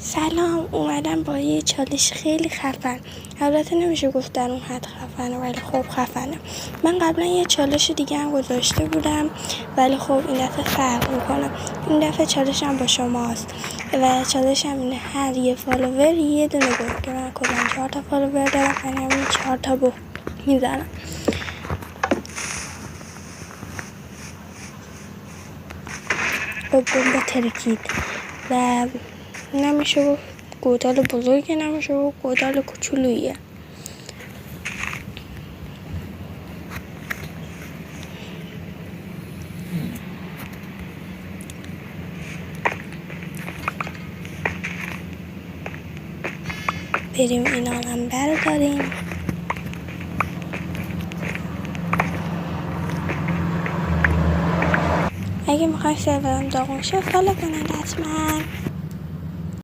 سلام، اومدم با یه چالش خیلی خفن. البته نمیشه گفت در اون حد خفنه، ولی خب خفنه. من قبلا یه چالش دیگه هم گذاشته بودم، ولی خب این دفعه فرق میکنم. این دفعه چالشم با شماست و چالشم اینه هر یه فالوور یه دونه گفت که من کلا 4 تا فالوور دارم، یعنی همین 4 تا بو میزنم. بمب ترکید و نمیشه گفت گودال بزرگی، نمیشه گفت گودال کوچولوییه. بریم اینا هم برداریم. اگه میخوای سرورم داغون شه فالو کنن حتما.